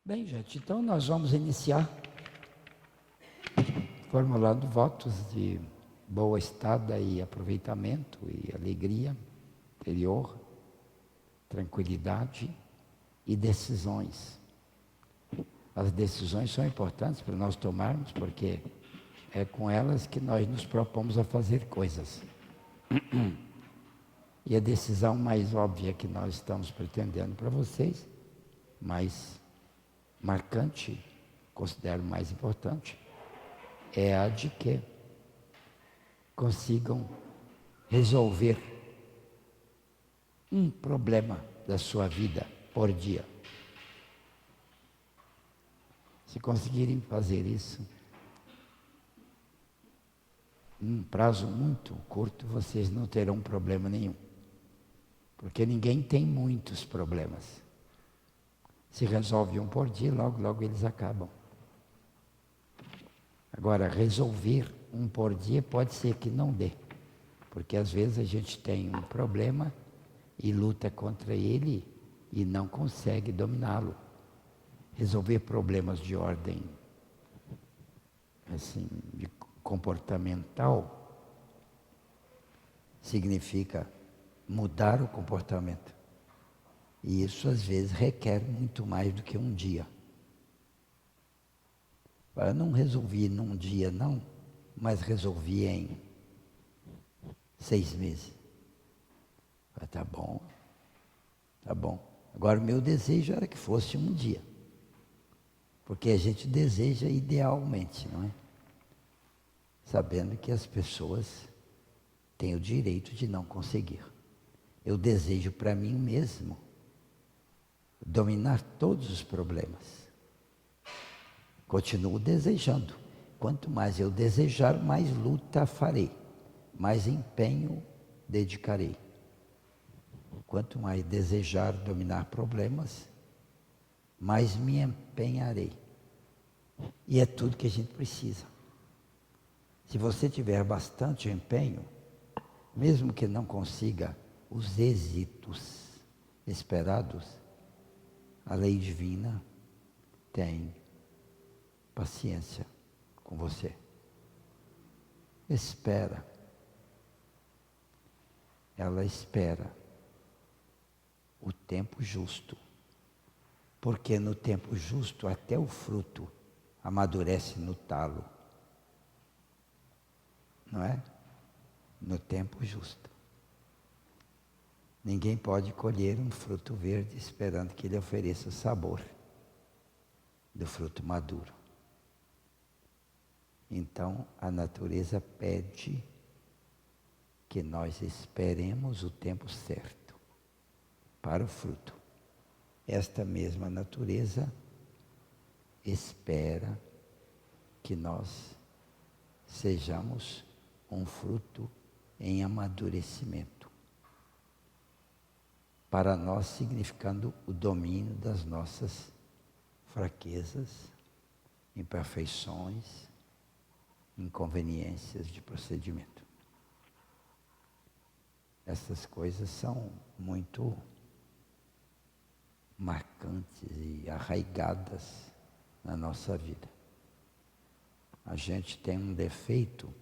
Bem, gente, então nós vamos iniciar formulando votos de boa estada e aproveitamento e alegria interior, tranquilidade e decisões. As decisões são importantes para nós tomarmos, porque é com elas que nós nos propomos a fazer coisas. E a decisão mais óbvia que nós estamos pretendendo para vocês, mais marcante, considero mais importante, é a de que consigam resolver um problema da sua vida por dia. Se conseguirem fazer isso, em um prazo muito curto, vocês não terão problema nenhum. Porque ninguém tem muitos problemas. Se resolve um por dia, logo, logo eles acabam. Agora, resolver um por dia pode ser que não dê. Porque às vezes a gente tem um problema e luta contra ele e não consegue dominá-lo. Resolver problemas de ordem, assim, de comportamental, significa mudar o comportamento. E isso às vezes requer muito mais do que um dia. Eu não resolvi num dia não, mas resolvi em 6 meses. Tá bom, tá bom. Agora o meu desejo era que fosse um dia. Porque a gente deseja idealmente, não é? Sabendo que as pessoas têm o direito de não conseguir. Eu desejo para mim mesmo dominar todos os problemas. Continuo desejando. Quanto mais eu desejar, mais luta farei, mais empenho dedicarei. Quanto mais desejar dominar problemas, mais me empenharei. E é tudo que a gente precisa. Se você tiver bastante empenho, mesmo que não consiga os êxitos esperados, a lei divina tem paciência com você. Espera. Ela espera o tempo justo. Porque no tempo justo até o fruto amadurece no talo. Não é? No tempo justo. Ninguém pode colher um fruto verde esperando que ele ofereça o sabor do fruto maduro. Então, a natureza pede que nós esperemos o tempo certo para o fruto. Esta mesma natureza espera que nós sejamos um fruto em amadurecimento. Para nós significando o domínio das nossas fraquezas, imperfeições, inconveniências de procedimento. Essas coisas são muito marcantes e arraigadas na nossa vida. A gente tem um defeito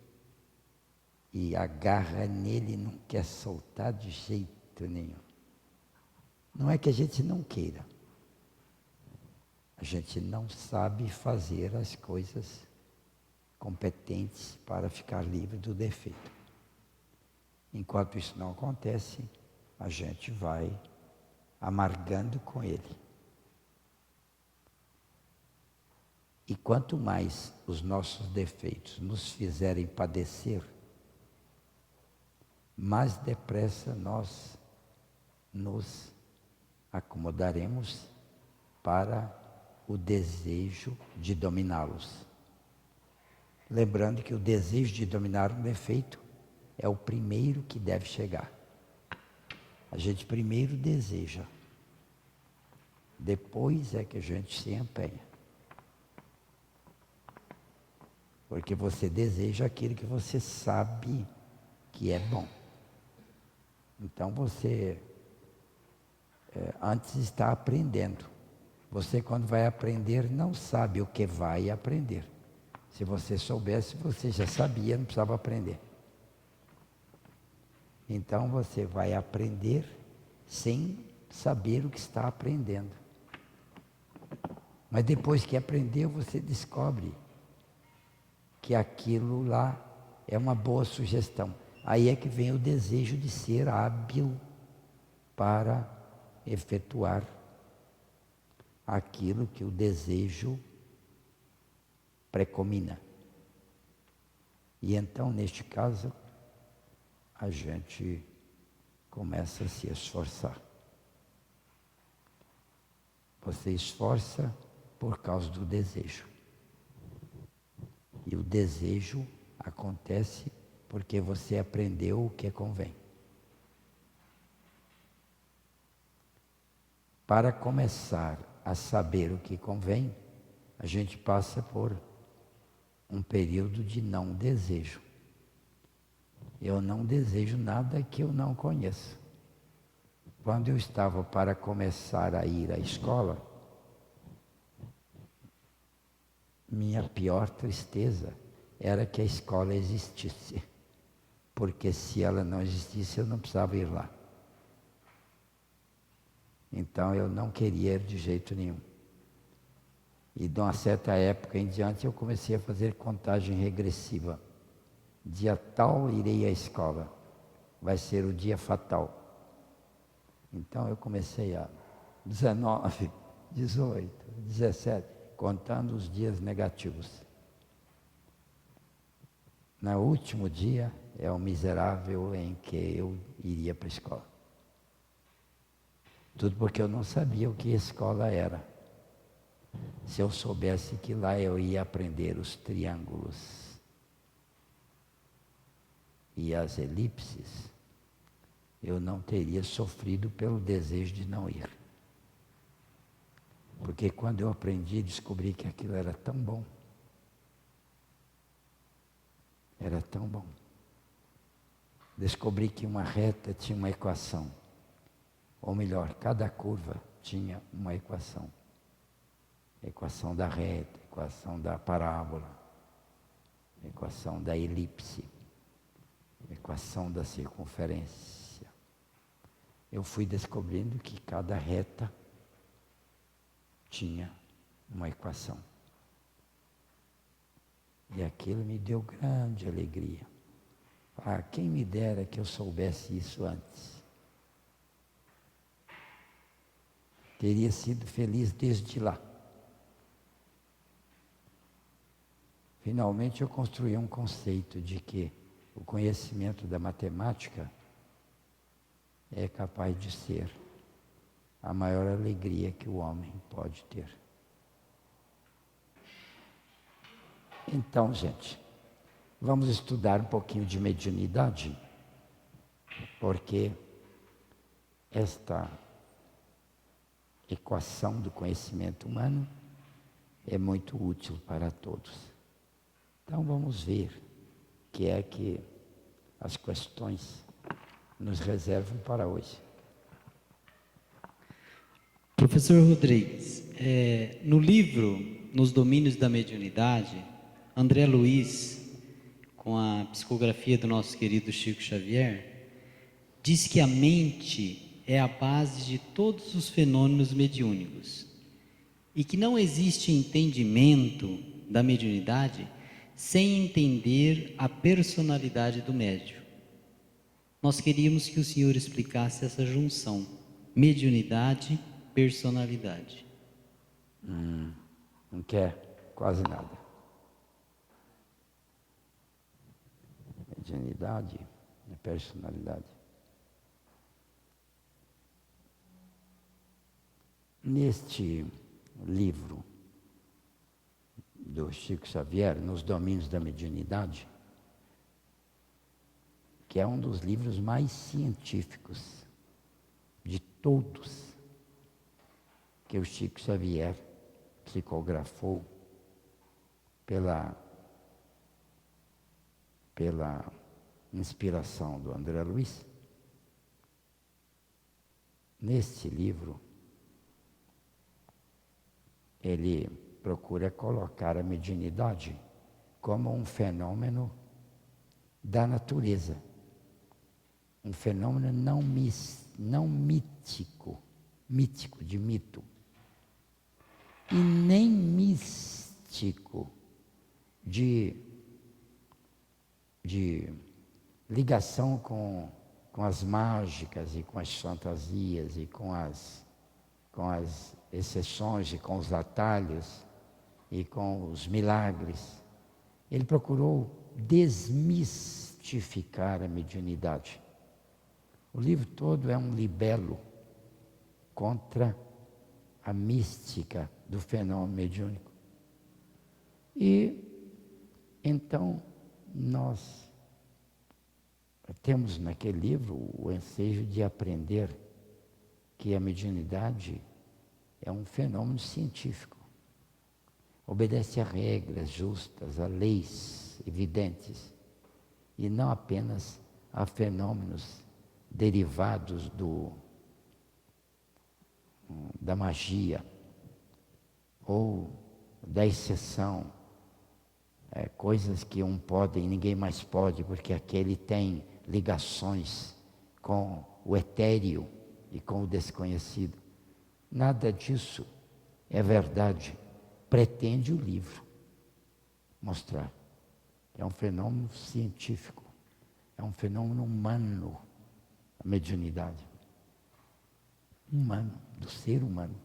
e agarra nele e não quer soltar de jeito nenhum. Não é que a gente não queira. A gente não sabe fazer as coisas competentes para ficar livre do defeito. Enquanto isso não acontece, a gente vai amargando com ele. E quanto mais os nossos defeitos nos fizerem padecer, mais depressa nós nos acomodaremos para o desejo de dominá-los. Lembrando que o desejo de dominar um defeito é o primeiro que deve chegar. A gente primeiro deseja, depois é que a gente se empenha. Porque você deseja aquilo que você sabe que é bom. Então você antes está aprendendo. Você, quando vai aprender, não sabe o que vai aprender. Se você soubesse, você já sabia, não precisava aprender. Então você vai aprender sem saber o que está aprendendo. Mas depois que aprendeu, você descobre que aquilo lá é uma boa sugestão. Aí é que vem o desejo de ser hábil para efetuar aquilo que o desejo precomina. E então, neste caso, a gente começa a se esforçar. Você esforça por causa do desejo. E o desejo acontece porque você aprendeu o que convém. Para começar a saber o que convém, a gente passa por um período de não desejo. Eu não desejo nada que eu não conheço. Quando eu estava para começar a ir à escola, minha pior tristeza era que a escola existisse. Porque se ela não existisse, eu não precisava ir lá. Então eu não queria ir de jeito nenhum. E de uma certa época em diante eu comecei a fazer contagem regressiva. Dia tal irei à escola, vai ser o dia fatal. Então eu comecei a 19, 18, 17, contando os dias negativos. No último dia é o miserável em que eu iria para a escola. Tudo porque eu não sabia o que a escola era. Se eu soubesse que lá eu ia aprender os triângulos e as elipses, eu não teria sofrido pelo desejo de não ir. Porque quando eu aprendi, descobri que aquilo era tão bom. Era tão bom. Descobri que uma reta tinha uma equação. Ou melhor, cada curva tinha uma equação. Equação da reta, equação da parábola, equação da elipse, equação da circunferência. Eu fui descobrindo que cada reta tinha uma equação. E aquilo me deu grande alegria. Ah, quem me dera que eu soubesse isso antes. Teria sido feliz desde lá. Finalmente eu construí um conceito de que o conhecimento da matemática é capaz de ser a maior alegria que o homem pode ter. Então, gente, vamos estudar um pouquinho de mediunidade, porque esta equação do conhecimento humano é muito útil para todos. Então vamos ver o que é que as questões nos reservam para hoje. Professor Rodrigues, no livro Nos Domínios da Mediunidade, André Luiz, com a psicografia do nosso querido Chico Xavier, diz que a mente é a base de todos os fenômenos mediúnicos e que não existe entendimento da mediunidade sem entender a personalidade do médium. Nós queríamos que o senhor explicasse essa junção, mediunidade, personalidade. Não quer quase nada. Mediunidade a personalidade. Neste livro do Chico Xavier, Nos Domínios da Mediunidade, que é um dos livros mais científicos de todos que o Chico Xavier psicografou pela inspiração do André Luiz. Neste livro, ele procura colocar a mediunidade como um fenômeno da natureza, um fenômeno não mítico, de mito, e nem místico de ligação com as mágicas e com as fantasias e com as exceções e com os atalhos e com os milagres. Ele procurou desmistificar a mediunidade. O livro todo é um libelo contra a mística do fenômeno mediúnico. E então nós temos naquele livro o ensejo de aprender que a mediunidade é um fenômeno científico. Obedece a regras justas, a leis evidentes, e não apenas a fenômenos derivados da magia ou da exceção, coisas que um pode e ninguém mais pode, porque aquele tem ligações com o etéreo e com o desconhecido. Nada disso é verdade, pretende o livro mostrar. É um fenômeno científico, é um fenômeno humano, a mediunidade. Humano, do ser humano.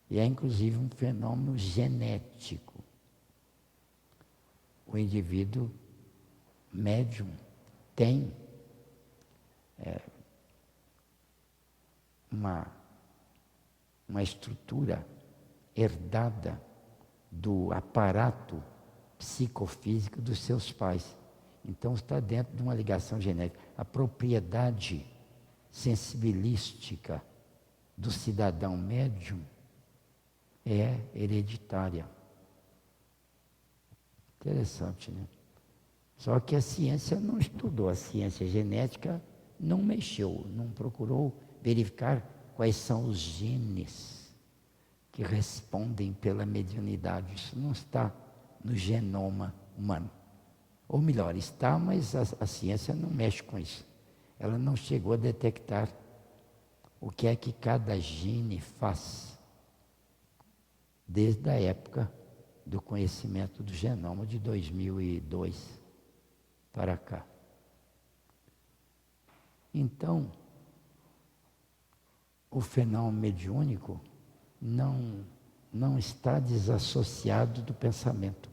E é inclusive um fenômeno genético. O indivíduo médium tem uma estrutura herdada do aparato psicofísico dos seus pais. Então está dentro de uma ligação genética. A propriedade sensibilística do cidadão médium é hereditária. Interessante, né? Só que a ciência não estudou, a ciência genética não mexeu, não procurou verificar quais são os genes que respondem pela mediunidade. Isso não está no genoma humano. Ou melhor, está, mas a ciência não mexe com isso. Ela não chegou a detectar o que é que cada gene faz desde a época do conhecimento do genoma de 2002 para cá. Então, o fenômeno mediúnico não está desassociado do pensamento.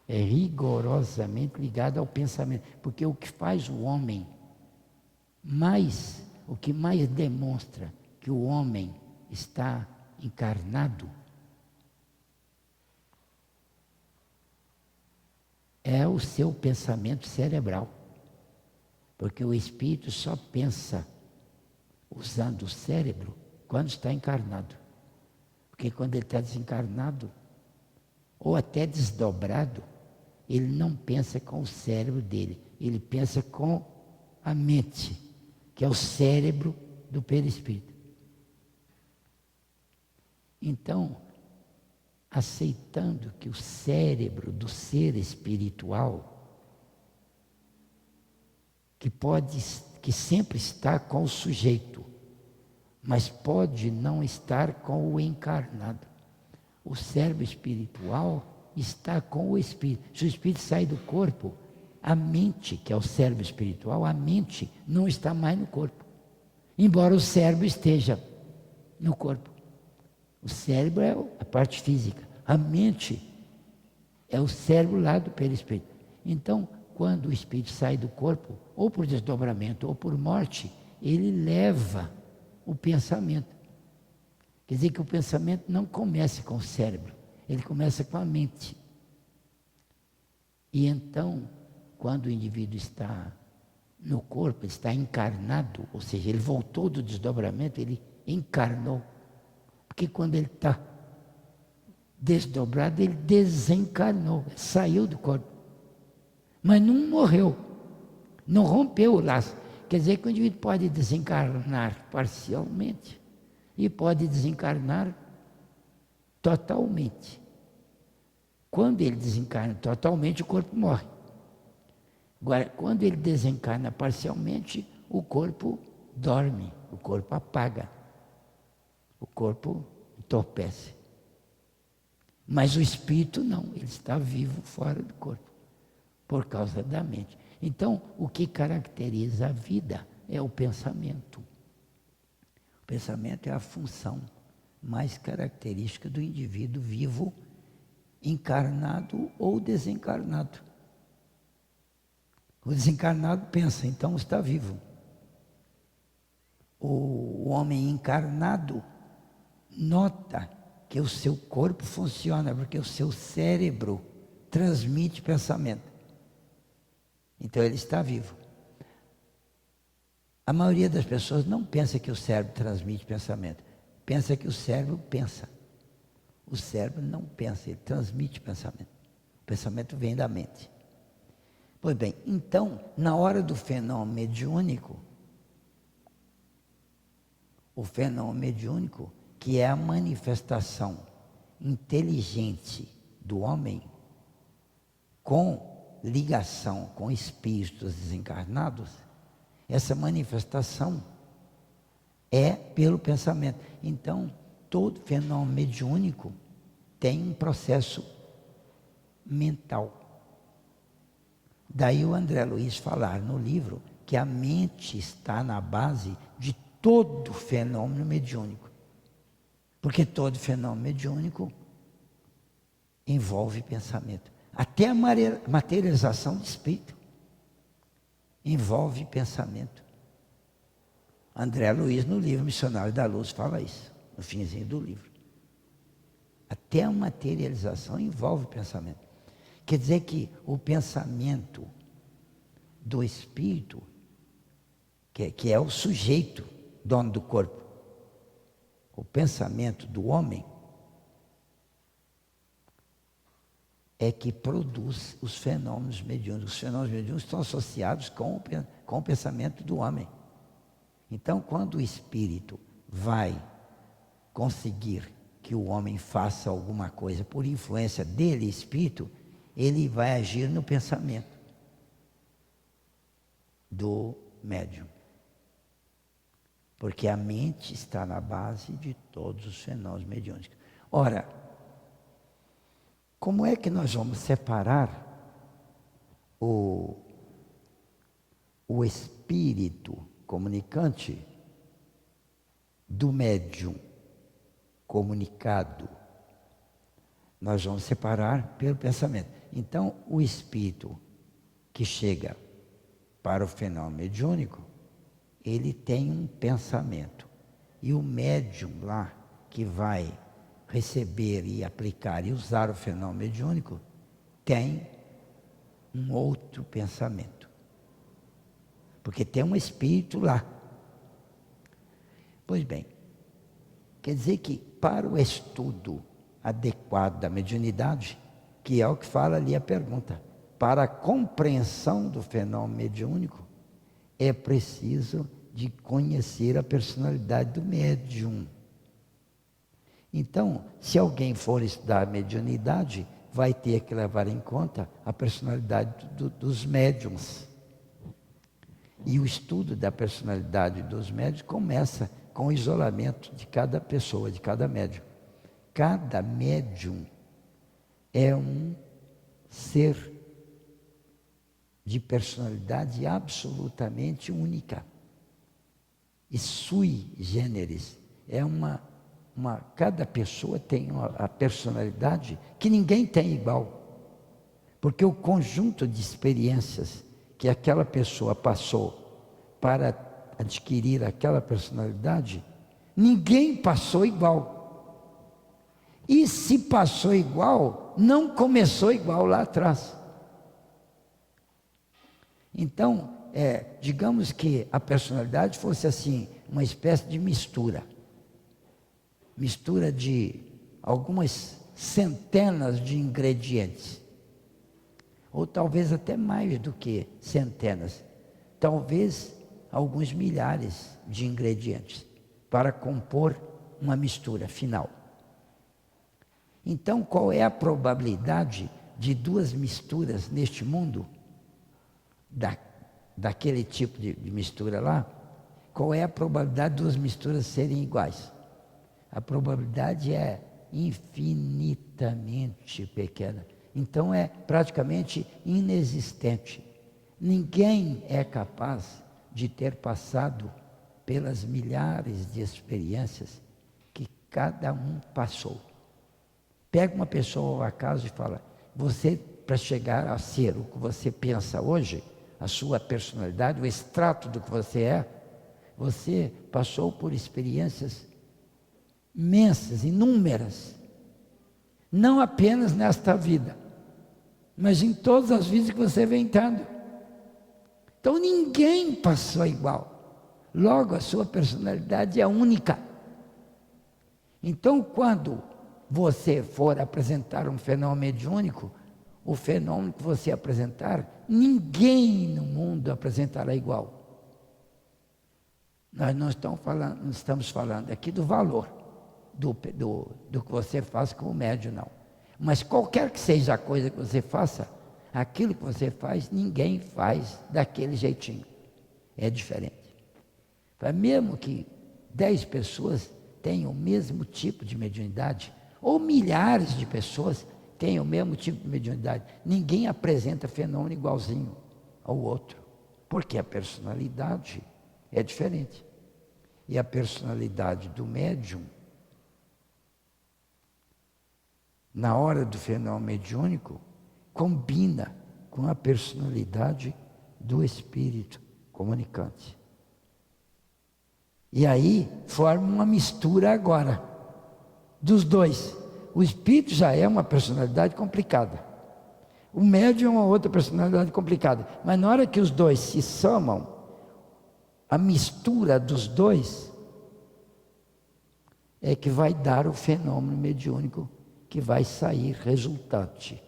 É rigorosamente ligado ao pensamento, porque o que faz o homem o que mais demonstra que o homem está encarnado é o seu pensamento cerebral. Porque o espírito só pensa usando o cérebro quando está encarnado. Porque quando ele está desencarnado, ou até desdobrado, ele não pensa com o cérebro dele, ele pensa com a mente, que é o cérebro do perispírito. Então, aceitando que o cérebro do ser espiritual, que sempre está com o sujeito, mas pode não estar com o encarnado. O cérebro espiritual está com o espírito. Se o espírito sai do corpo, a mente, que é o cérebro espiritual, a mente não está mais no corpo, embora o cérebro esteja no corpo. O cérebro é a parte física, a mente é o cérebro lá do perispírito. Então, quando o espírito sai do corpo, ou por desdobramento ou por morte, ele leva o pensamento. Quer dizer que o pensamento não começa com o cérebro, ele começa com a mente. E então, quando o indivíduo está no corpo, ele está encarnado, ou seja, ele voltou do desdobramento, ele encarnou. Porque quando ele está desdobrado, ele desencarnou, saiu do corpo. Mas não morreu, não rompeu o laço. Quer dizer que o indivíduo pode desencarnar parcialmente e pode desencarnar totalmente. Quando ele desencarna totalmente, o corpo morre. Agora, quando ele desencarna parcialmente, o corpo dorme, o corpo apaga, o corpo entorpece. Mas o espírito não, ele está vivo fora do corpo, por causa da mente. Então, o que caracteriza a vida é o pensamento. O pensamento é a função mais característica do indivíduo vivo, encarnado ou desencarnado. O desencarnado pensa, então está vivo. O homem encarnado nota que o seu corpo funciona, porque o seu cérebro transmite pensamento. Então ele está vivo. A maioria das pessoas não pensa que o cérebro transmite pensamento. Pensa que o cérebro pensa. O cérebro não pensa, ele transmite pensamento. O pensamento vem da mente. Pois bem, então, na hora do fenômeno mediúnico, o fenômeno mediúnico, que é a manifestação inteligente do homem com ligação com espíritos desencarnados, essa manifestação é pelo pensamento. Então, todo fenômeno mediúnico tem um processo mental. Daí o André Luiz falar no livro que a mente está na base de todo fenômeno mediúnico. Porque todo fenômeno mediúnico envolve pensamento. Até a materialização do espírito envolve pensamento. André Luiz, no livro Missionário da Luz, fala isso, no finzinho do livro. Até a materialização envolve pensamento. Quer dizer que o pensamento do espírito, que é o sujeito, dono do corpo, o pensamento do homem, é que produz os fenômenos mediúnicos. Os fenômenos mediúnicos estão associados com o pensamento do homem. Então, quando o espírito vai conseguir que o homem faça alguma coisa por influência dele, espírito, ele vai agir no pensamento do médium. Porque a mente está na base de todos os fenômenos mediúnicos. Ora, como é que nós vamos separar o espírito comunicante do médium comunicado? Nós vamos separar pelo pensamento. Então, o espírito que chega para o fenômeno mediúnico, ele tem um pensamento. E o médium lá, que vai receber e aplicar e usar o fenômeno mediúnico, tem um outro pensamento. Porque tem um espírito lá. Pois bem, quer dizer que para o estudo adequado da mediunidade, que é o que fala ali a pergunta, para a compreensão do fenômeno mediúnico, é preciso de conhecer a personalidade do médium. Então, se alguém for estudar a mediunidade, vai ter que levar em conta a personalidade dos médiums. E o estudo da personalidade dos médiums começa com o isolamento de cada pessoa, de cada médium. Cada médium é um ser de personalidade absolutamente única. E sui generis. Cada pessoa tem a personalidade que ninguém tem igual. Porque o conjunto de experiências que aquela pessoa passou para adquirir aquela personalidade, ninguém passou igual. E se passou igual, não começou igual lá atrás. Então, digamos que a personalidade fosse assim, uma espécie de mistura. Mistura de algumas centenas de ingredientes. Ou talvez até mais do que centenas. Talvez alguns milhares de ingredientes para compor uma mistura final. Então, qual é a probabilidade de duas misturas neste mundo? Daquele tipo de mistura lá, qual é a probabilidade de duas misturas serem iguais? A probabilidade é infinitamente pequena. Então é praticamente inexistente. Ninguém é capaz de ter passado pelas milhares de experiências que cada um passou. Pega uma pessoa ao acaso e fala, você, para chegar a ser o que você pensa hoje, a sua personalidade, o extrato do que você passou por experiências imensas, inúmeras, não apenas nesta vida, mas em todas as vidas que você vem tendo. Então ninguém passou igual, logo a sua personalidade é única. Então quando você for apresentar um fenômeno mediúnico, o fenômeno que você apresentar, ninguém no mundo apresentará igual. Nós não estamos falando aqui do valor do que você faz como médium, não. Mas qualquer que seja a coisa que você faça, aquilo que você faz, ninguém faz daquele jeitinho. É diferente. Mesmo que 10 pessoas tenham o mesmo tipo de mediunidade, ou milhares de pessoas tem o mesmo tipo de mediunidade, ninguém apresenta fenômeno igualzinho ao outro, porque a personalidade é diferente. E a personalidade do médium, na hora do fenômeno mediúnico, combina com a personalidade do espírito comunicante. E aí forma uma mistura agora dos dois. O espírito já é uma personalidade complicada. O médium é uma outra personalidade complicada. Mas na hora que os dois se somam, a mistura dos dois é que vai dar o fenômeno mediúnico que vai sair resultante.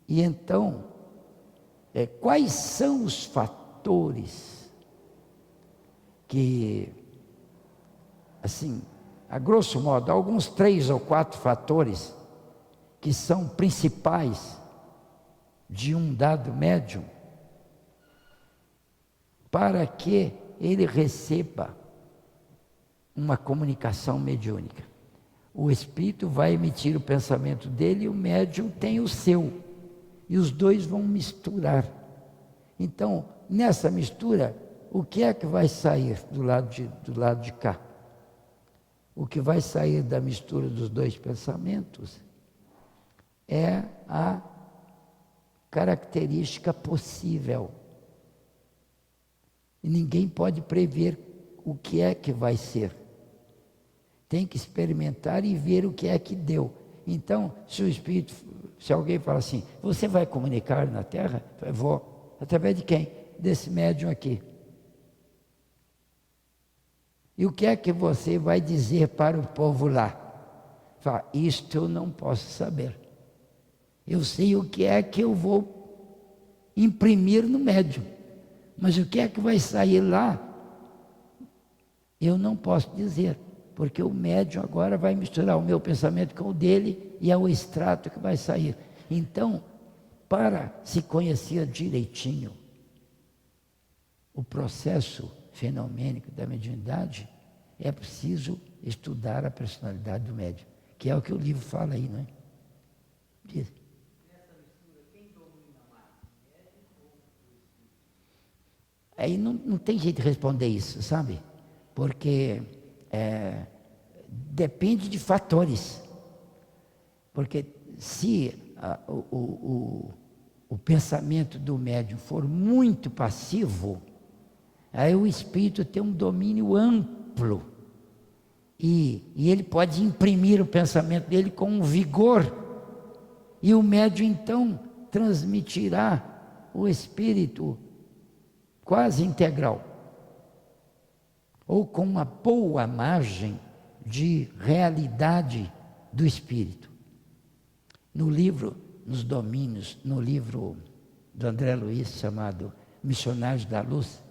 E então, quais são os fatores que, assim, a grosso modo, alguns 3 ou 4 fatores que são principais de um dado médium para que ele receba uma comunicação mediúnica. O espírito vai emitir o pensamento dele e o médium tem o seu. E os dois vão misturar. Então, nessa mistura, o que é que vai sair do lado de cá? O que vai sair da mistura dos dois pensamentos é a característica possível. E ninguém pode prever o que é que vai ser. Tem que experimentar e ver o que é que deu. Então, se alguém fala assim, você vai comunicar na Terra? Eu vou. Através de quem? Desse médium aqui. E o que é que você vai dizer para o povo lá? Fala, isto eu não posso saber. Eu sei o que é que eu vou imprimir no médium. Mas o que é que vai sair lá? Eu não posso dizer. Porque o médium agora vai misturar o meu pensamento com o dele e é o extrato que vai sair. Então, para se conhecer direitinho o processo fenomênico da mediunidade, é preciso estudar a personalidade do médium, que é o que o livro fala aí, não é? Diz. Aí não tem jeito de responder isso, sabe? Porque depende de fatores. Porque se o pensamento do médium for muito passivo, aí o espírito tem um domínio amplo e ele pode imprimir o pensamento dele com um vigor, e o médium então transmitirá o espírito quase integral, ou com uma boa margem de realidade do espírito. No livro, nos domínios, no livro do André Luiz, chamado Missionários da Luz,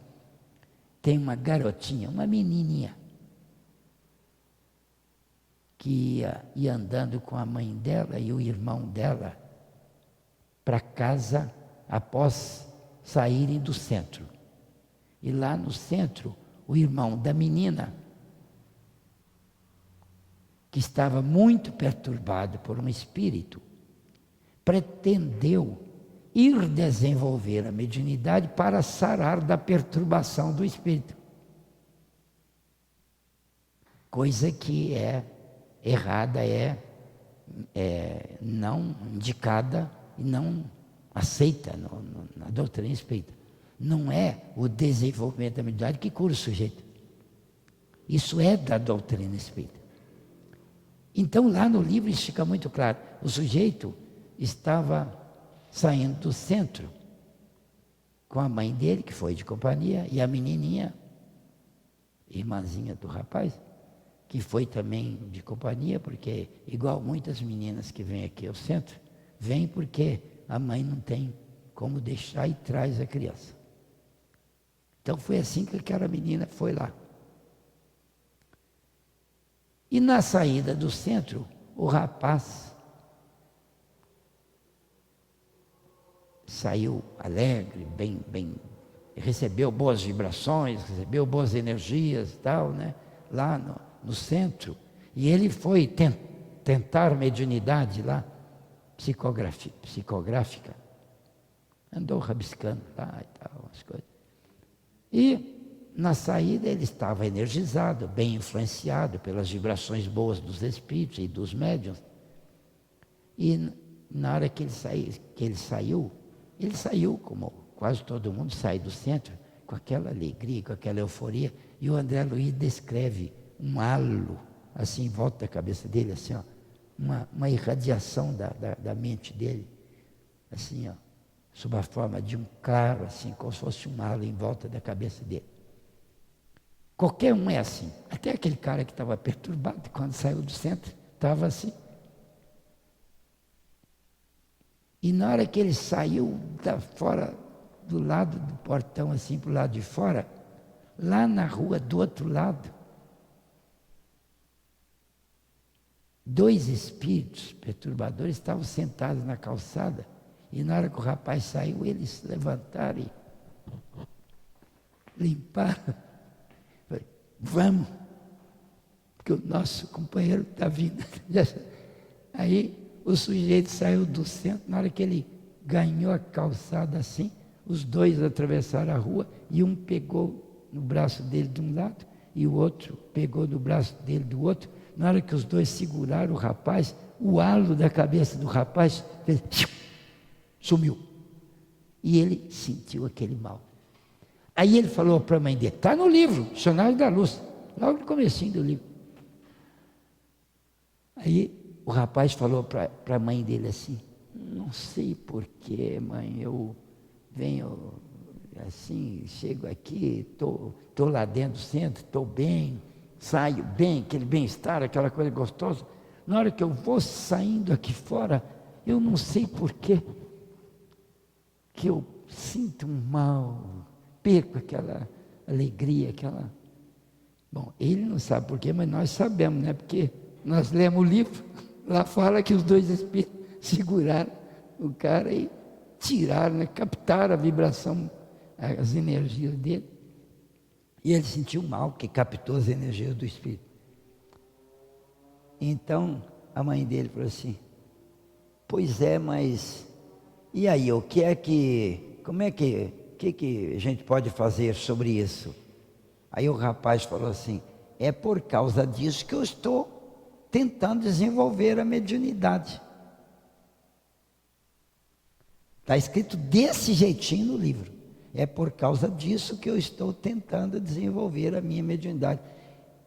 tem uma garotinha, uma menininha, que ia andando com a mãe dela e o irmão dela para casa após saírem do centro. E lá no centro, o irmão da menina, que estava muito perturbado por um espírito, pretendeu ir desenvolver a mediunidade para sarar da perturbação do espírito. Coisa que é errada, é não indicada e não aceita na doutrina espírita. Não é o desenvolvimento da mediunidade que cura o sujeito. Isso é da doutrina espírita. Então lá no livro isso fica muito claro. O sujeito estava saindo do centro com a mãe dele, que foi de companhia, e a menininha, irmãzinha do rapaz, que foi também de companhia, porque igual muitas meninas que vêm aqui ao centro, vêm porque a mãe não tem como deixar e traz a criança. Então foi assim que aquela menina foi lá. E na saída do centro, o rapaz saiu alegre, bem, recebeu boas vibrações, recebeu boas energias e tal, né? Lá no centro. E ele foi tentar mediunidade lá, psicográfica. Andou rabiscando lá e tal, as coisas. E na saída ele estava energizado, bem influenciado pelas vibrações boas dos espíritos e dos médiuns. E na hora que ele saiu, como quase todo mundo sai do centro, com aquela alegria, com aquela euforia. E o André Luiz descreve um halo, assim, em volta da cabeça dele, assim, ó, uma irradiação da mente dele, assim, ó, sob a forma de um claro, assim, como se fosse um halo em volta da cabeça dele. Qualquer um é assim. Até aquele cara que estava perturbado, quando saiu do centro, estava assim. E na hora que ele saiu fora, do lado do portão, assim, para o lado de fora, lá na rua, do outro lado, 2 espíritos perturbadores estavam sentados na calçada, e na hora que o rapaz saiu, eles se levantaram e limparam. Falei, vamos, porque o nosso companheiro está vindo. Aí o sujeito saiu do centro, na hora que ele ganhou a calçada assim, os 2 atravessaram a rua e um pegou no braço dele de um lado e o outro pegou no braço dele do outro. Na hora que os 2 seguraram o rapaz, o halo da cabeça do rapaz fez, sumiu. E ele sentiu aquele mal. Aí ele falou para a mãe dele, está no livro, Missionários da Luz, logo no comecinho do livro. Aí o rapaz falou para a mãe dele assim, não sei porquê, mãe, eu venho assim, chego aqui, estou lá dentro do centro, estou bem, saio bem, aquele bem-estar, aquela coisa gostosa. Na hora que eu vou saindo aqui fora, eu não sei porquê, que eu sinto um mal, perco aquela alegria, aquela... Bom, ele não sabe porquê, mas nós sabemos, né? Porque nós lemos o livro, lá fala que os 2 espíritos seguraram o cara e tiraram, né? Captaram a vibração, as energias dele. E ele sentiu mal, porque captou as energias do espírito. Então, a mãe dele falou assim, pois é, mas e aí, como é que a gente pode fazer sobre isso? Aí o rapaz falou assim, é por causa disso que eu estou tentando desenvolver a mediunidade. Está escrito desse jeitinho no livro. É por causa disso que eu estou tentando desenvolver a minha mediunidade.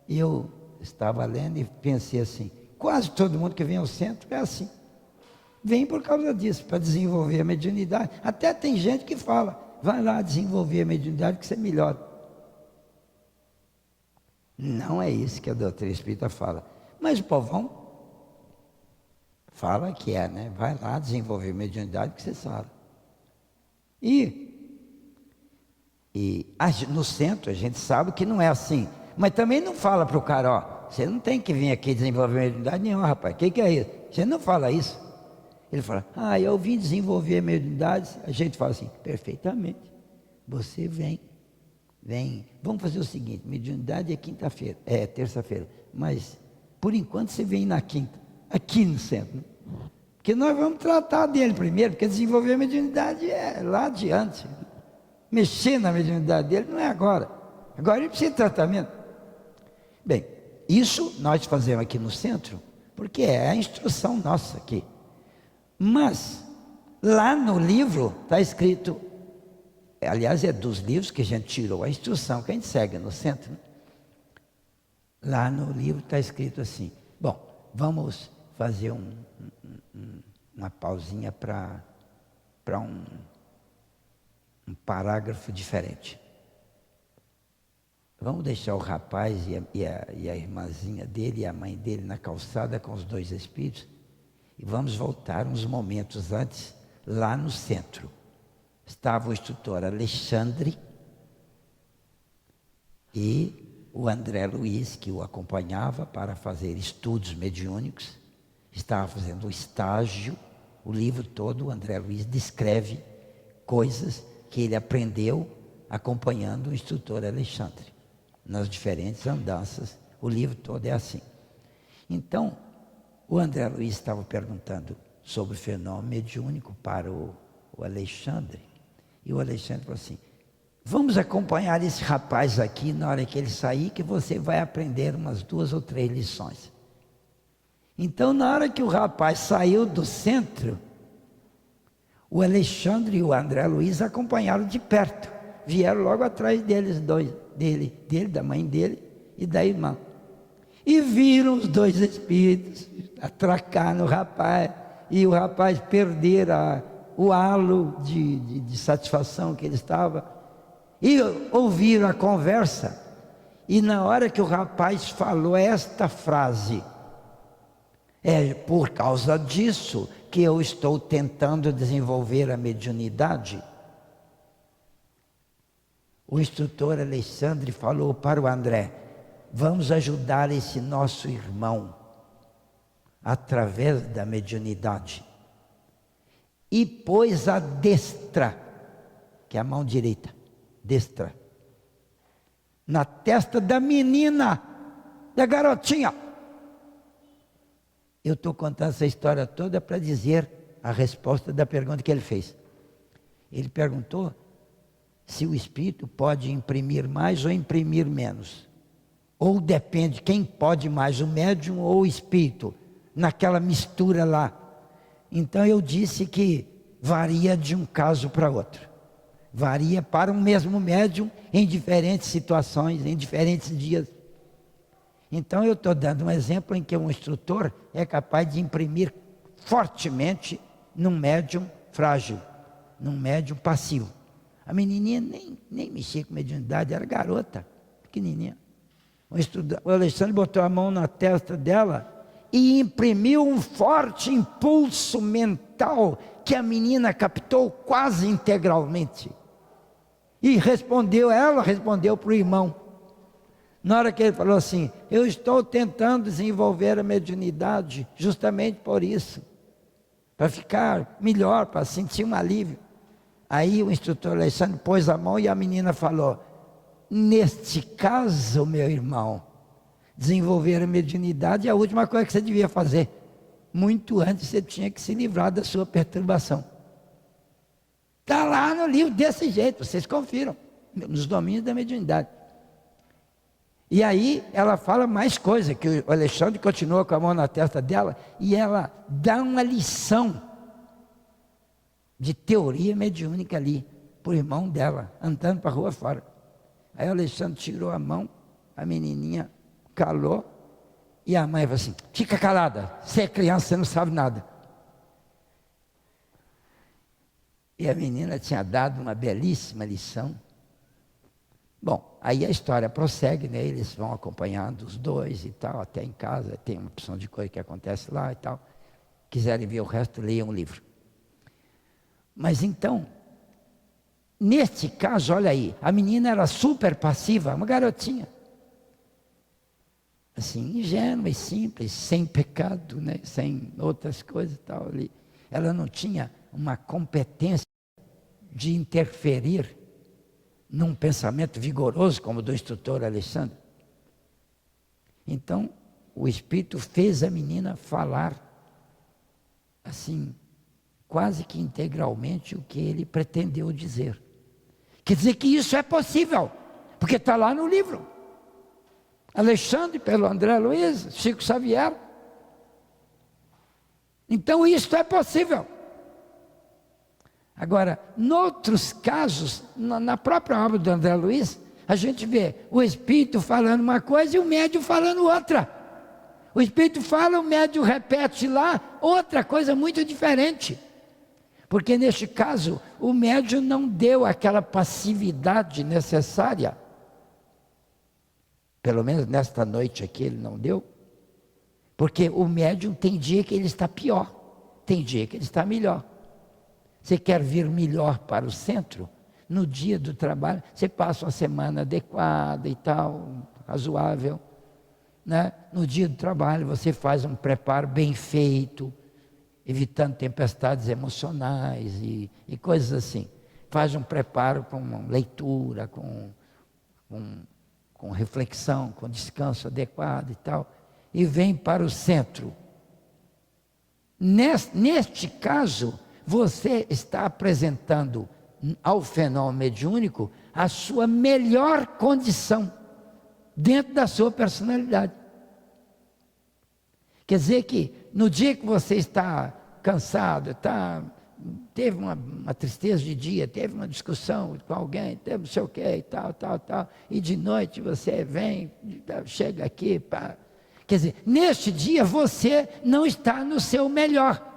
Eu estava lendo e pensei assim, quase todo mundo que vem ao centro é assim. Vem por causa disso, para desenvolver a mediunidade. Até tem gente que fala, vai lá desenvolver a mediunidade que você melhora. Não é isso que a doutrina espírita fala. Mas o povão fala que é, né? Vai lá desenvolver a mediunidade que você sabe. E no centro a gente sabe que não é assim. Mas também não fala para o cara, ó, você não tem que vir aqui desenvolver mediunidade nenhuma, rapaz. O que é isso? Você não fala isso. Ele fala, eu vim desenvolver mediunidade. A gente fala assim, perfeitamente. Você vem. Vamos fazer o seguinte, mediunidade é quinta-feira, é terça-feira. Mas, por enquanto, você vem na quinta, aqui no centro. Né? Porque nós vamos tratar dele primeiro, porque desenvolver a mediunidade é lá adiante. Mexer na mediunidade dele não é agora. Agora ele precisa de tratamento. Bem, isso nós fazemos aqui no centro, porque é a instrução nossa aqui. Mas, lá no livro está escrito, aliás é dos livros que a gente tirou a instrução que a gente segue no centro. Né? Lá no livro está escrito assim, bom, vamos fazer uma pausinha para um parágrafo diferente. Vamos deixar o rapaz e a irmãzinha dele e a mãe dele na calçada com os dois espíritos e vamos voltar uns momentos antes, lá no centro. Estava o instrutor Alexandre e o André Luiz, que o acompanhava para fazer estudos mediúnicos, estava fazendo o estágio. O livro todo, o André Luiz descreve coisas que ele aprendeu acompanhando o instrutor Alexandre, nas diferentes andanças. O livro todo é assim. Então, o André Luiz estava perguntando sobre o fenômeno mediúnico para o Alexandre, e o Alexandre falou assim, vamos acompanhar esse rapaz aqui na hora que ele sair, que você vai aprender umas 2 ou 3 lições. Então, na hora que o rapaz saiu do centro, o Alexandre e o André Luiz acompanharam de perto, vieram logo atrás deles dois, dele, da mãe dele e da irmã. E viram os 2 espíritos atracar no rapaz, e o rapaz perder o halo de satisfação que ele estava, e ouviram a conversa, e na hora que o rapaz falou esta frase, é por causa disso que eu estou tentando desenvolver a mediunidade. O instrutor Alexandre falou para o André, vamos ajudar esse nosso irmão através da mediunidade. E pôs a destra, que é a mão direita, destra, na testa da menina, da garotinha. Eu estou contando essa história toda para dizer a resposta da pergunta que ele fez. Ele perguntou se o espírito pode imprimir mais ou imprimir menos. Ou depende, quem pode mais, o médium ou o espírito, naquela mistura lá. Então eu disse que varia de um caso para outro. Varia para um mesmo médium em diferentes situações, em diferentes dias. Então eu estou dando um exemplo em que um instrutor é capaz de imprimir fortemente num médium frágil, num médium passivo. A menininha nem mexia com mediunidade, era garota, pequenininha. O Alexandre botou a mão na testa dela e imprimiu um forte impulso mental que a menina captou quase integralmente. E ela respondeu para o irmão. Na hora que ele falou assim, eu estou tentando desenvolver a mediunidade justamente por isso, para ficar melhor, para sentir um alívio. Aí o instrutor Alexandre pôs a mão e a menina falou, neste caso, meu irmão, desenvolver a mediunidade é a última coisa que você devia fazer. Muito antes você tinha que se livrar da sua perturbação. Está lá no livro desse jeito, vocês confiram, nos domínios da mediunidade. E aí ela fala mais coisa, que o Alexandre continua com a mão na testa dela, e ela dá uma lição de teoria mediúnica ali, por irmão dela, andando para a rua fora. Aí o Alexandre tirou a mão, a menininha calou, e a mãe falou assim: fica calada, você é criança, você não sabe nada. E a menina tinha dado uma belíssima lição. Bom, aí a história prossegue, né? Eles vão acompanhando os dois e tal, até em casa, tem uma opção de coisa que acontece lá e tal. Quiserem ver o resto, leiam o livro. Mas então, neste caso, olha aí, a menina era super passiva, uma garotinha. Assim, ingênua e simples, sem pecado, né? Sem outras coisas e tal ali. Ela não tinha uma competência de interferir num pensamento vigoroso como o do instrutor Alexandre. Então, o Espírito fez a menina falar, assim, quase que integralmente o que ele pretendeu dizer. Quer dizer que isso é possível, porque está lá no livro. Alexandre, pelo André Luiz, Chico Xavier. Então, isso é possível. Agora, noutros casos, na própria obra do André Luiz, a gente vê o Espírito falando uma coisa e o médium falando outra. O Espírito fala, o médium repete lá, outra coisa muito diferente. Porque neste caso, o médium não deu aquela passividade necessária. Pelo menos nesta noite aqui ele não deu. Porque o médium tem dia que ele está pior, tem dia que ele está melhor. Você quer vir melhor para o centro? No dia do trabalho, você passa uma semana adequada e tal, razoável. Né? No dia do trabalho, você faz um preparo bem feito, evitando tempestades emocionais e coisas assim. Faz um preparo com uma leitura, com reflexão, com descanso adequado e tal, e vem para o centro. Neste caso, você está apresentando ao fenômeno mediúnico a sua melhor condição dentro da sua personalidade. Quer dizer que no dia que você está cansado, teve uma tristeza de dia, teve uma discussão com alguém, teve não sei o que e tal, e de noite você vem, chega aqui, quer dizer, neste dia você não está no seu melhor.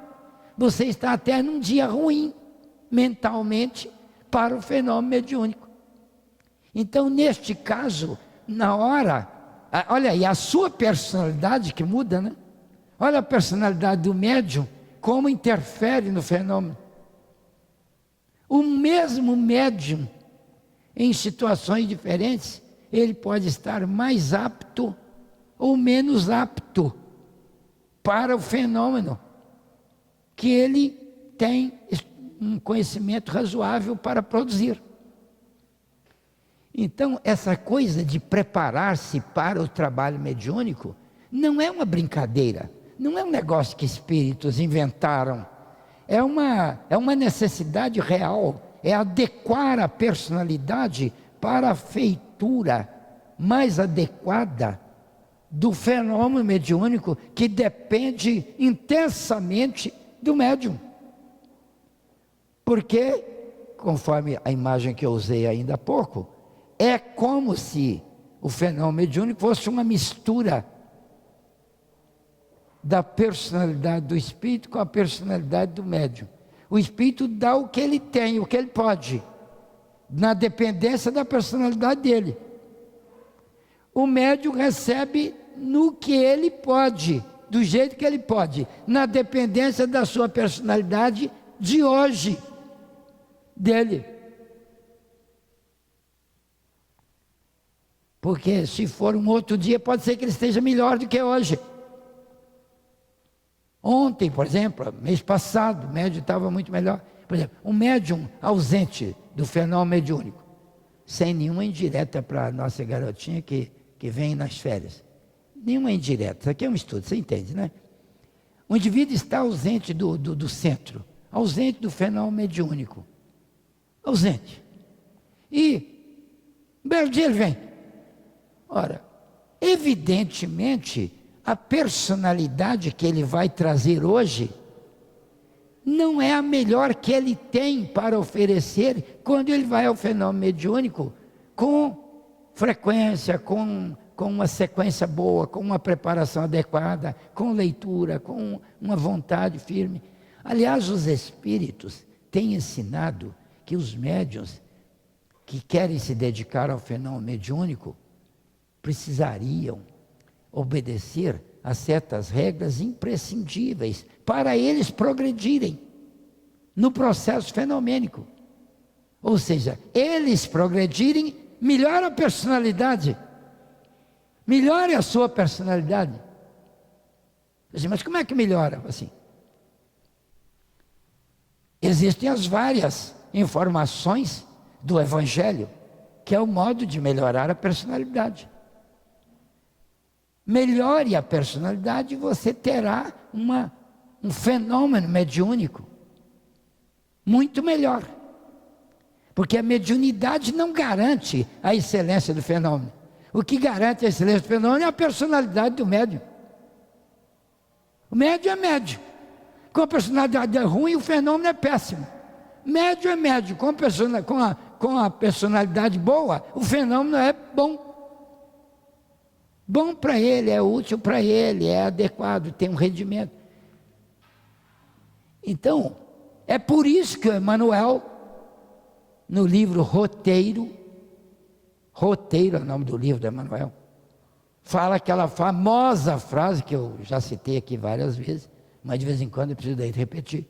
Você está até num dia ruim, mentalmente, para o fenômeno mediúnico. Então, neste caso, na hora, olha aí, a sua personalidade que muda, né? Olha a personalidade do médium, como interfere no fenômeno. O mesmo médium, em situações diferentes, ele pode estar mais apto ou menos apto para o fenômeno que ele tem um conhecimento razoável para produzir. Então, essa coisa de preparar-se para o trabalho mediúnico não é uma brincadeira, não é um negócio que espíritos inventaram, é uma necessidade real, é adequar a personalidade para a feitura mais adequada do fenômeno mediúnico que depende intensamente do médium. Porque, conforme a imagem que eu usei ainda há pouco, é como se o fenômeno mediúnico fosse uma mistura da personalidade do espírito com a personalidade do médium. O espírito dá o que ele tem, o que ele pode, na dependência da personalidade dele. O médium recebe no que ele pode, do jeito que ele pode, na dependência da sua personalidade de hoje, dele. Porque se for um outro dia, pode ser que ele esteja melhor do que hoje. Ontem, por exemplo, mês passado, o médium estava muito melhor. Por exemplo, um médium ausente do fenômeno mediúnico, sem nenhuma indireta para a nossa garotinha que vem nas férias. Nenhuma indireta, isso aqui é um estudo, você entende, né? O indivíduo está ausente do centro, ausente do fenômeno mediúnico, ausente. E, um belo dia ele vem. Ora, evidentemente, a personalidade que ele vai trazer hoje não é a melhor que ele tem para oferecer quando ele vai ao fenômeno mediúnico com frequência, com uma sequência boa, com uma preparação adequada, com leitura, com uma vontade firme. Aliás, os espíritos têm ensinado que os médiuns que querem se dedicar ao fenômeno mediúnico precisariam obedecer a certas regras imprescindíveis para eles progredirem no processo fenomênico. Ou seja, eles progredirem, melhora a personalidade, melhore a sua personalidade. Mas como é que melhora? Assim, existem as várias informações do Evangelho, que é o modo de melhorar a personalidade. Melhore a personalidade e você terá um fenômeno mediúnico muito melhor. Porque a mediunidade não garante a excelência do fenômeno. O que garante a excelência do fenômeno é a personalidade do médium. O médium é médium. Com a personalidade ruim, o fenômeno é péssimo. Médium é médium. Com a personalidade boa, o fenômeno é bom. Bom para ele, é útil para ele, é adequado, tem um rendimento. Então, é por isso que o Emmanuel, no livro Roteiro é o nome do livro do Emmanuel, fala aquela famosa frase que eu já citei aqui várias vezes, mas de vez em quando eu preciso daí repetir.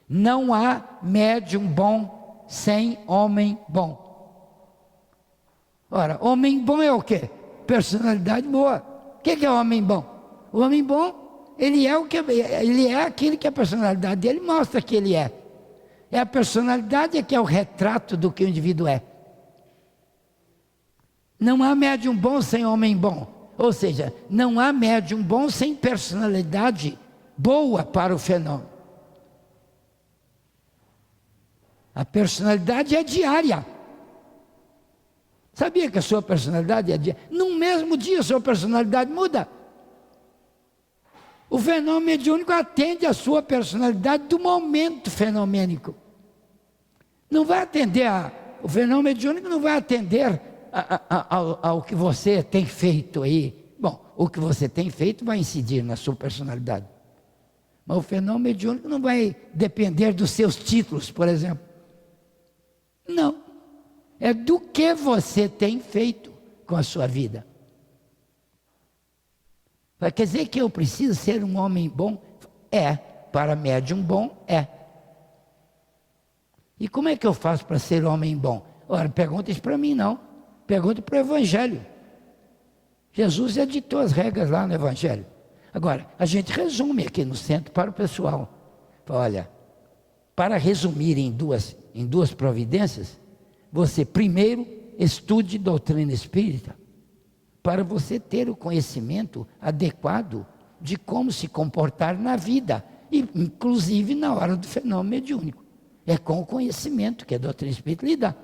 Não há médium bom sem homem bom. Ora, homem bom é o quê? Personalidade boa. O que é homem bom? O homem bom, ele é aquele que a personalidade dele mostra que ele é. É a personalidade que é o retrato do que o indivíduo é. Não há médium bom sem homem bom. Ou seja, não há médium bom sem personalidade boa para o fenômeno. A personalidade é diária. Sabia que a sua personalidade é diária? Num mesmo dia a sua personalidade muda. O fenômeno mediúnico atende a sua personalidade do momento fenomênico. Não vai atender o fenômeno mediúnico não vai atender ao que você tem feito aí. Bom, o que você tem feito vai incidir na sua personalidade. Mas o fenômeno mediúnico não vai depender dos seus títulos, por exemplo. Não. É do que você tem feito com a sua vida. Vai quer dizer que eu preciso ser um homem bom? É. Para médium bom, é. E como é que eu faço para ser homem bom? Ora, pergunta isso para mim não. Pergunta para o Evangelho. Jesus já ditou as regras lá no Evangelho. Agora, a gente resume aqui no centro para o pessoal. Olha, para resumir em duas providências, você primeiro estude doutrina espírita, para você ter o conhecimento adequado de como se comportar na vida, inclusive na hora do fenômeno mediúnico. É com o conhecimento que a doutrina espírita lhe dá.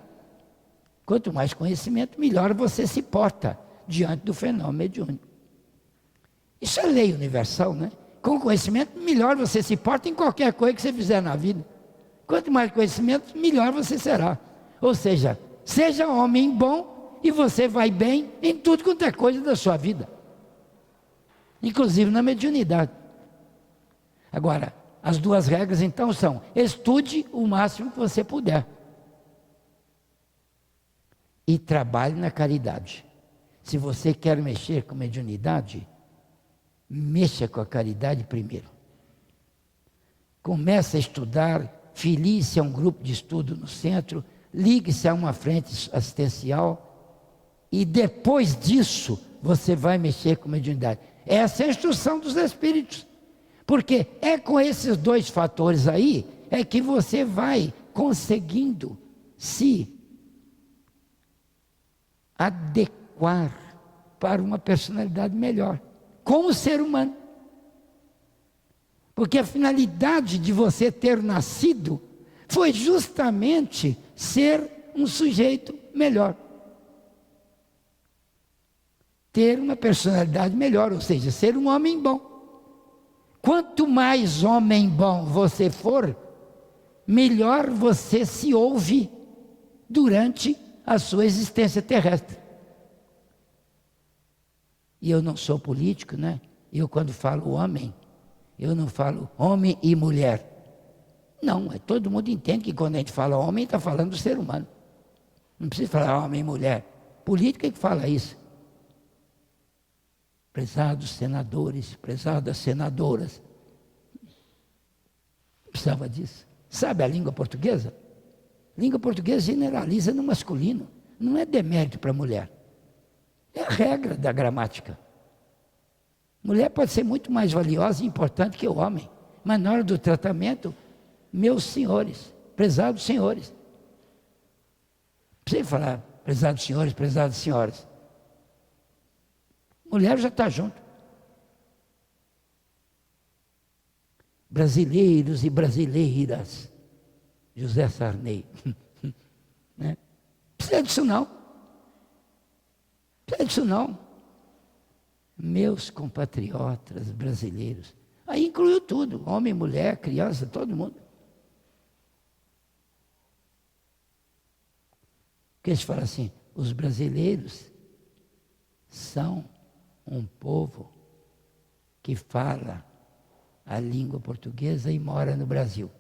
Quanto mais conhecimento, melhor você se porta diante do fenômeno mediúnico. Isso é lei universal, né? Com conhecimento, melhor você se porta em qualquer coisa que você fizer na vida. Quanto mais conhecimento, melhor você será. Ou seja, seja homem bom e você vai bem em tudo quanto é coisa da sua vida. Inclusive na mediunidade. Agora, as duas regras então são: estude o máximo que você puder. E trabalhe na caridade. Se você quer mexer com mediunidade, mexa com a caridade primeiro. Comece a estudar, filie-se a um grupo de estudo no centro, ligue-se a uma frente assistencial e depois disso você vai mexer com mediunidade. Essa é a instrução dos espíritos. Porque é com esses dois fatores aí é que você vai conseguindo se adequar para uma personalidade melhor, como ser humano. Porque a finalidade de você ter nascido foi justamente ser um sujeito melhor. Ter uma personalidade melhor, ou seja, ser um homem bom. quanto mais homem bom você for, melhor você se ouve durante a sua existência terrestre. E eu não sou político, né? Eu, quando falo homem, eu não falo homem e mulher. Não, todo mundo entende que quando a gente fala homem, está falando do ser humano. Não precisa falar homem e mulher. Política é que fala isso. Prezados senadores, prezadas senadoras. Não precisava disso. Sabe a língua portuguesa? A língua portuguesa generaliza no masculino. Não é demérito para a mulher. É a regra da gramática. Mulher pode ser muito mais valiosa e importante que o homem. Mas na hora do tratamento, meus senhores, prezados senhores. Não precisa falar prezados senhores, prezadas senhoras. Mulher já está junto. Brasileiros e brasileiras. José Sarney. Né? Precisa disso não. Precisa disso não. Meus compatriotas brasileiros. Aí incluiu tudo. Homem, mulher, criança, todo mundo. Porque eles falam assim, os brasileiros são um povo que fala a língua portuguesa e mora no Brasil.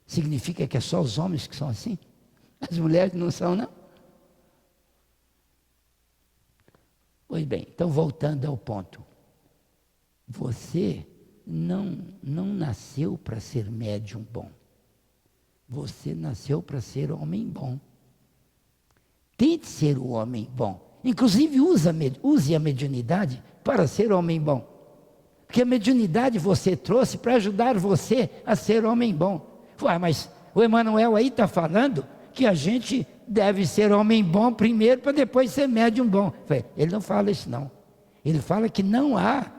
Significa que é só os homens que são assim? As mulheres não são, não? Pois bem, então voltando ao ponto. Você não nasceu para ser médium bom. Você nasceu para ser homem bom. Tente ser o homem bom. Inclusive use a mediunidade para ser homem bom. Porque a mediunidade você trouxe para ajudar você a ser homem bom. Ué, mas o Emmanuel aí está falando que a gente deve ser homem bom primeiro para depois ser médium bom. Ele não fala isso não. Ele fala que não há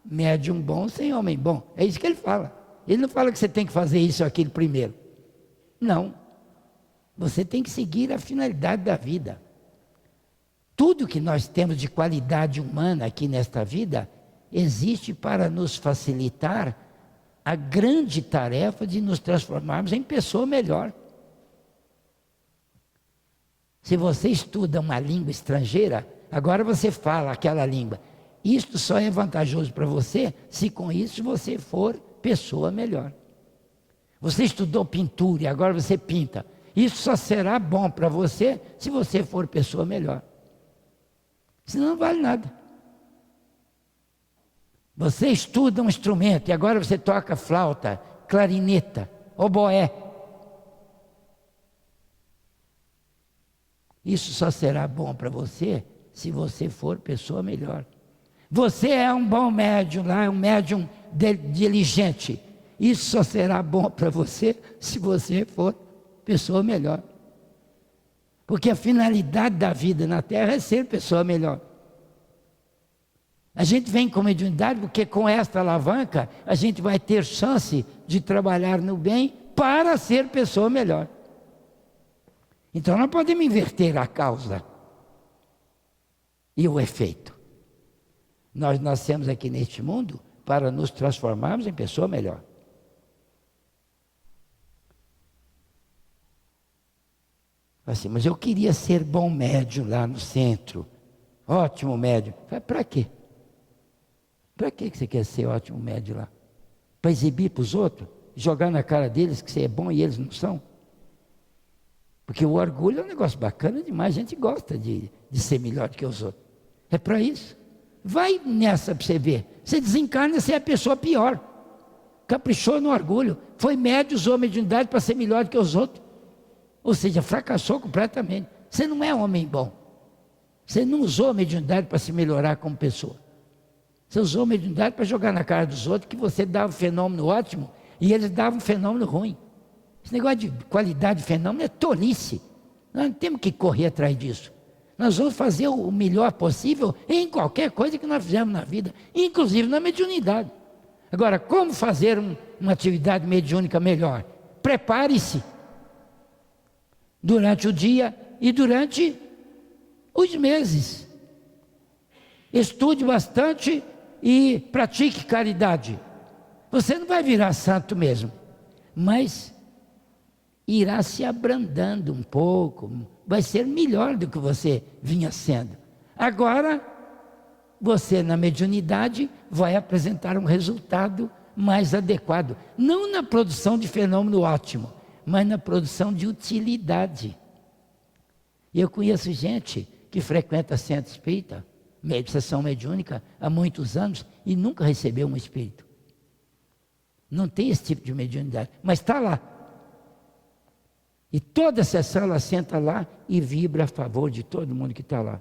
médium bom sem homem bom. É isso que ele fala. Ele não fala que você tem que fazer isso ou aquilo primeiro. Não. Você tem que seguir a finalidade da vida. Tudo que nós temos de qualidade humana aqui nesta vida existe para nos facilitar a grande tarefa de nos transformarmos em pessoa melhor. Se você estuda uma língua estrangeira, agora você fala aquela língua. Isto só é vantajoso para você se com isso você for pessoa melhor. Você estudou pintura e agora você pinta. Isso só será bom para você se você for pessoa melhor. Senão não vale nada. Você estuda um instrumento e agora você toca flauta, clarineta, oboé. Isso só será bom para você se você for pessoa melhor. Você é um bom médium lá, um médium diligente. Isso só será bom para você se você for pessoa melhor. Porque a finalidade da vida na Terra é ser pessoa melhor. A gente vem com mediunidade porque com esta alavanca a gente vai ter chance de trabalhar no bem para ser pessoa melhor. Então não podemos inverter a causa e o efeito. Nós nascemos aqui neste mundo para nos transformarmos em pessoa melhor. Assim, mas eu queria ser bom médium lá no centro. Ótimo médium. Para quê? Para que você quer ser ótimo médium lá? Para exibir para os outros? Jogar na cara deles que você é bom e eles não são? Porque o orgulho é um negócio bacana demais. A gente gosta de ser melhor do que os outros. É para isso. Vai nessa para você ver. Você desencarna, você é a pessoa pior. Caprichou no orgulho. Foi médio, usou a mediunidade para ser melhor do que os outros. Ou seja, fracassou completamente. Você não é homem bom. Você não usou a mediunidade para se melhorar como pessoa. Você usou a mediunidade para jogar na cara dos outros que você dava um fenômeno ótimo e eles davam um fenômeno ruim. Esse negócio de qualidade de fenômeno é tolice. Nós não temos que correr atrás disso. Nós vamos fazer o melhor possível em qualquer coisa que nós fizermos na vida, inclusive na mediunidade. Agora, como fazer uma atividade mediúnica melhor? Prepare-se durante o dia e durante os meses. Estude bastante e pratique caridade. Você não vai virar santo mesmo, mas irá se abrandando um pouco, vai ser melhor do que você vinha sendo. Agora, você na mediunidade vai apresentar um resultado mais adequado, não na produção de fenômeno ótimo, mas na produção de utilidade. Eu conheço gente que frequenta centro espírita, sessão mediúnica, há muitos anos e nunca recebeu um espírito. Não tem esse tipo de mediunidade, mas está lá. E toda sessão ela senta lá e vibra a favor de todo mundo que está lá.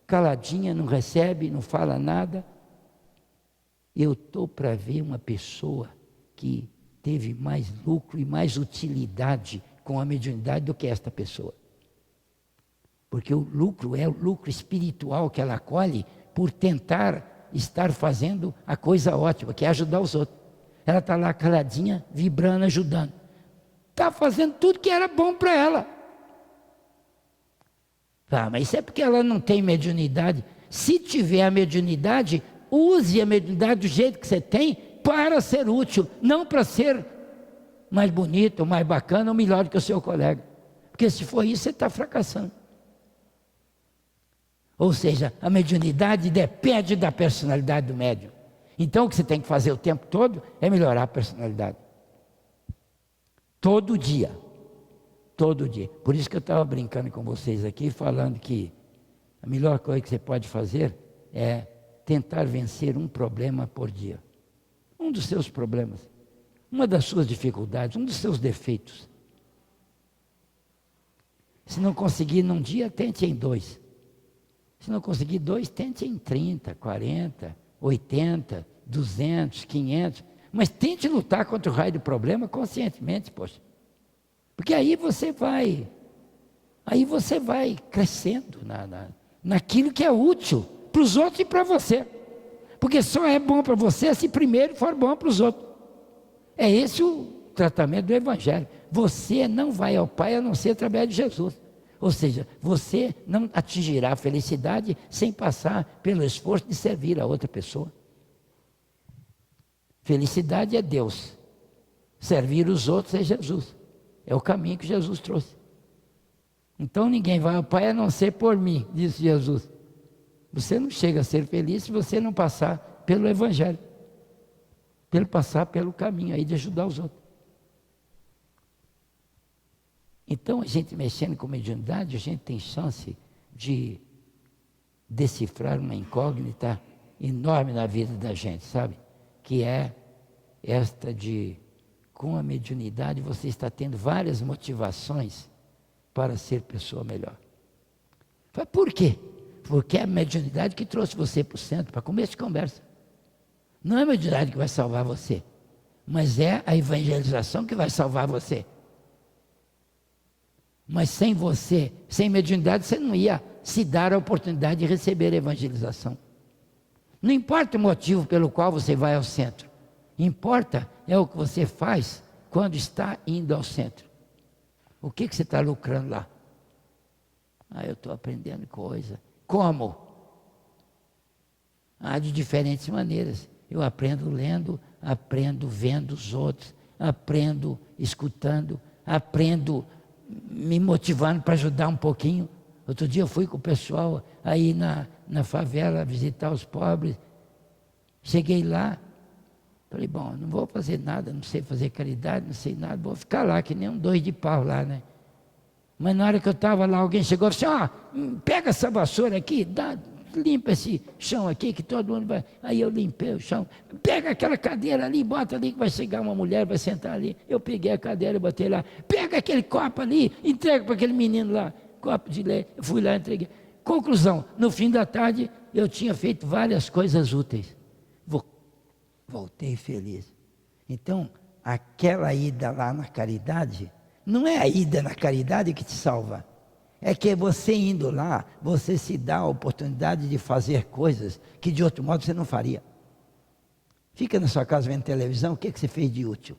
Caladinha, não recebe, não fala nada. Eu estou para ver uma pessoa que teve mais lucro e mais utilidade com a mediunidade do que esta pessoa. Porque o lucro é o lucro espiritual que ela colhe por tentar estar fazendo a coisa ótima, que é ajudar os outros. Ela está lá caladinha, vibrando, ajudando. Está fazendo tudo que era bom para ela. Ah, mas isso é porque ela não tem mediunidade. Se tiver a mediunidade, use a mediunidade do jeito que você tem para ser útil, não para ser mais bonito, mais bacana ou melhor do que o seu colega. Porque se for isso, você está fracassando. Ou seja, a mediunidade depende da personalidade do médium. Então o que você tem que fazer o tempo todo é melhorar a personalidade. Todo dia. Todo dia. Por isso que eu estava brincando com vocês aqui, falando que a melhor coisa que você pode fazer é tentar vencer um problema por dia. Um dos seus problemas, uma das suas dificuldades, um dos seus defeitos. Se não conseguir num dia, tente em 2. Se não conseguir 2, tente em 30, 40, 80, 200, 500. Mas tente lutar contra o raio do problema conscientemente, poxa. Porque aí você vai crescendo naquilo que é útil para os outros e para você. Porque só é bom para você se primeiro for bom para os outros. É esse o tratamento do Evangelho. Você não vai ao Pai a não ser através de Jesus. Ou seja, você não atingirá a felicidade sem passar pelo esforço de servir a outra pessoa. Felicidade é Deus. Servir os outros é Jesus. É o caminho que Jesus trouxe. Então ninguém vai ao Pai a não ser por mim, disse Jesus. Você não chega a ser feliz se você não passar pelo Evangelho. Pelo passar pelo caminho aí de ajudar os outros. Então a gente mexendo com mediunidade, a gente tem chance de decifrar uma incógnita enorme na vida da gente, sabe? Que é esta de, com a mediunidade, você está tendo várias motivações para ser pessoa melhor. Por quê? Porque é a mediunidade que trouxe você para o centro, para começo de conversa. Não é a mediunidade que vai salvar você, mas é a evangelização que vai salvar você. Mas sem você, sem mediunidade, você não ia se dar a oportunidade de receber a evangelização. Não importa o motivo pelo qual você vai ao centro. Importa é o que você faz quando está indo ao centro. O que você está lucrando lá? Eu estou aprendendo coisa. Como? De diferentes maneiras. Eu aprendo lendo, aprendo vendo os outros, aprendo escutando, aprendo me motivando para ajudar um pouquinho. Outro dia eu fui com o pessoal aí na favela visitar os pobres. Cheguei lá, falei, bom, não vou fazer nada, não sei fazer caridade, não sei nada, vou ficar lá que nem um 2 de pau lá, né? Mas na hora que eu estava lá, alguém chegou e falou assim, pega essa vassoura aqui, limpa esse chão aqui que todo mundo vai. Aí eu limpei o chão, pega aquela cadeira ali, bota ali que vai chegar uma mulher, vai sentar ali. Eu peguei a cadeira e botei lá, pega aquele copo ali, entrega para aquele menino lá, copo de leite. Eu fui lá e entreguei. Conclusão, no fim da tarde eu tinha feito várias coisas úteis. Voltei feliz. Então, aquela ida lá na caridade, não é a ida na caridade que te salva. É que você indo lá, você se dá a oportunidade de fazer coisas que de outro modo você não faria. Fica na sua casa vendo televisão, o que você fez de útil?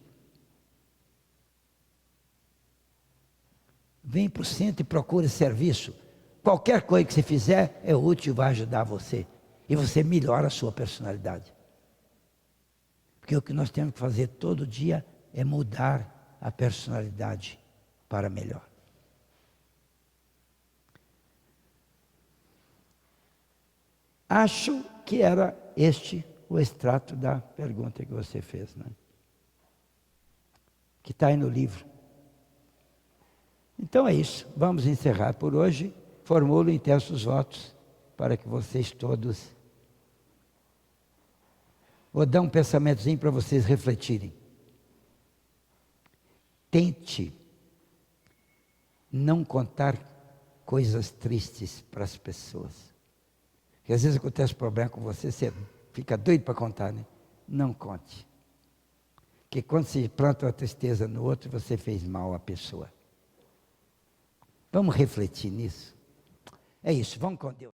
Vem para o centro e procura serviço. Qualquer coisa que você fizer é útil e vai ajudar você. E você melhora a sua personalidade. Porque o que nós temos que fazer todo dia é mudar a personalidade para melhor. Acho que era este o extrato da pergunta que você fez, né? Que está aí no livro. Então é isso. Vamos encerrar por hoje. Formulo e testo os votos para que vocês todos... Vou dar um pensamentozinho para vocês refletirem. Tente não contar coisas tristes para as pessoas. Porque às vezes acontece problema com você, você fica doido para contar, né? Não conte. Porque quando você planta uma tristeza no outro, você fez mal à pessoa. Vamos refletir nisso? É isso, vamos com Deus.